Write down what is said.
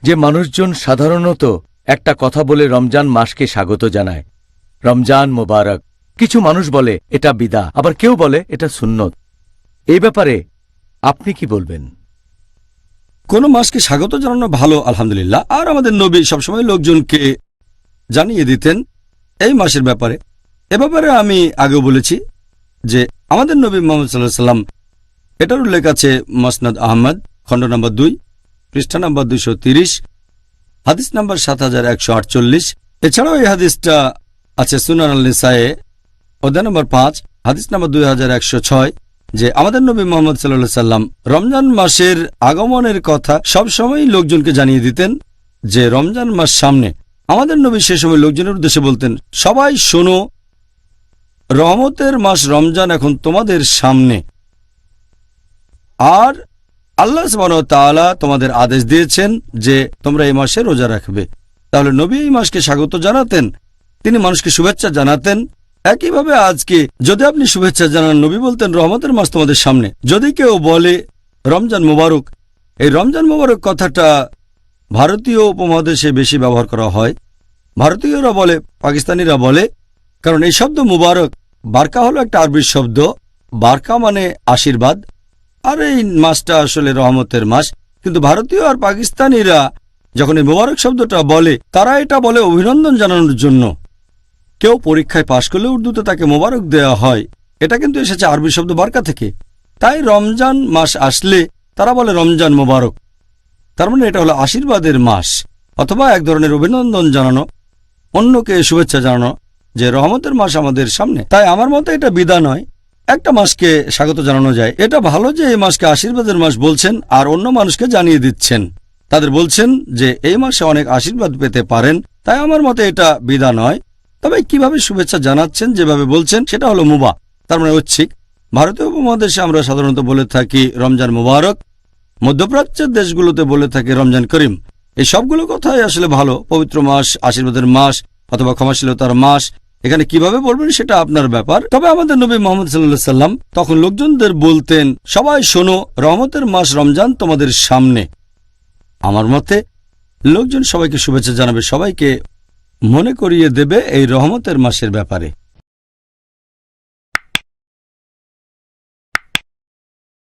যে মানুষজন সাধারণত একটা কথা বলে রমজান মাসকে স্বাগত জানায়, রমজান মোবারক। কিছু মানুষ বলে এটা বিদা, আবার কেউ বলে এটা সুন্নত। এই ব্যাপারে আপনি কি বলবেন? কোন মাসকে স্বাগত জানানো ভালো, আলহামদুলিল্লাহ। আর আমাদের নবী সবসময় লোকজনকে জানিয়ে দিতেন এই মাসের ব্যাপারে। এ ব্যাপারে আমি আগেও বলেছি যে আমাদের নবী মুহাম্মদ সাল্লাল্লাহু আলাইহি ওয়াসাল্লাম, এটার উল্লেখ আছে মুসনাদ আহমদ খণ্ড নম্বর 2 পৃষ্ঠা নম্বর 230, হাদিস নম্বর 7148। এছাড়াও এই হাদিসটা আছে সুনান আল নিসায়ে অধ্যায় নম্বর 5 হাদিস নম্বর 2106, যে আমাদের নবী মুহাম্মদ সাল্লাল্লাহু আলাইহি ওয়াসাল্লাম রমজান মাসের আগমনের কথা সবসময়ই লোকজনকে জানিয়ে দিতেন যে রমজান মাস সামনে। আমাদের নবী সে সময় লোকজনের উদ্দেশ্যে বলতেন, সবাই শোনো, রহমতের মাস রমজান এখন তোমাদের সামনে, আর আল্লাহ সুবহানাহু ওয়া তাআলা তোমাদের আদেশ দিয়েছেন যে তোমরা এই মাসে রোজা রাখবে। তাহলে নবী এই মাসকে স্বাগত জানাতেন, তিনি মানুষকে শুভেচ্ছা জানাতেন। একইভাবে আজকে যদি আপনি শুভেচ্ছা জানান, নবী বলতেন রহমতের মাস তোমাদের সামনে। যদি কেউ বলে রমজান মোবারক, এই রমজান মোবারক কথাটা ভারতীয় উপমহাদেশে বেশি ব্যবহার করা হয়। ভারতীয়রা বলে, পাকিস্তানিরা বলে, কারণ এই শব্দ মুবারক, বারকা হলো একটা আরবি শব্দ, বারকা মানে আশীর্বাদ, আর এই মাসটা আসলে রহমতের মাস। কিন্তু ভারতীয় আর পাকিস্তানিরা যখন এই মুবারক শব্দটা বলে, তারা এটা বলে অভিনন্দন জানানোর জন্য। কেউ পরীক্ষায় পাশ করলে উর্দুতে তাকে মোবারক দেওয়া হয়, এটা কিন্তু এসেছে আরবি শব্দ বারকা থেকে। তাই রমজান মাস আসলে তারা বলে রমজান মোবারক, তার মানে এটা হলো আশীর্বাদের মাস, অথবা এক ধরনের অভিনন্দন জানানো, অন্যকে শুভেচ্ছা জানানো যে রহমতের মাস আমাদের সামনে। তাই আমার মতে এটা বিদা নয়, একটা মাসকে স্বাগত জানানো যায়। এটা ভালো যে এই মাসকে আশীর্বাদের মাস বলছেন আর অন্য মানুষকে জানিয়ে দিচ্ছেন, তাদের বলছেন যে এই মাসে অনেক আশীর্বাদ পেতে পারেন। তাই আমার মতে এটা বিদা নয়। তবে কিভাবে শুভেচ্ছা জানাচ্ছেন, যেভাবে বলছেন, সেটা হলো মুবাহ, তার মানে ঐচ্ছিক। ভারতীয় উপমহাদেশে আমরা সাধারণত বলে থাকি রমজান মুবারক, মধ্যপ্রাচ্যের দেশগুলোতে বলে থাকে রমজান করিম। এই সবগুলো কথাই আসলে ভালো, পবিত্র মাস, আশীর্বাদের মাস অথবা ক্ষমাশীলতার মাস। এখানে কিভাবে বলবেন সেটা আপনার ব্যাপার। তবে আমাদের নবী মুহাম্মদ সাল্লাল্লাহু আলাইহি ওয়াসাল্লাম তখন লোকজনদের বলতেন, সবাই শোনো, রহমতের মাস রমজান তোমাদের সামনে। আমার মতে লোকজন সবাইকে শুভেচ্ছা জানাবে, সবাইকে মনে করিয়ে দেবে এই রহমতের মাসের ব্যাপারে।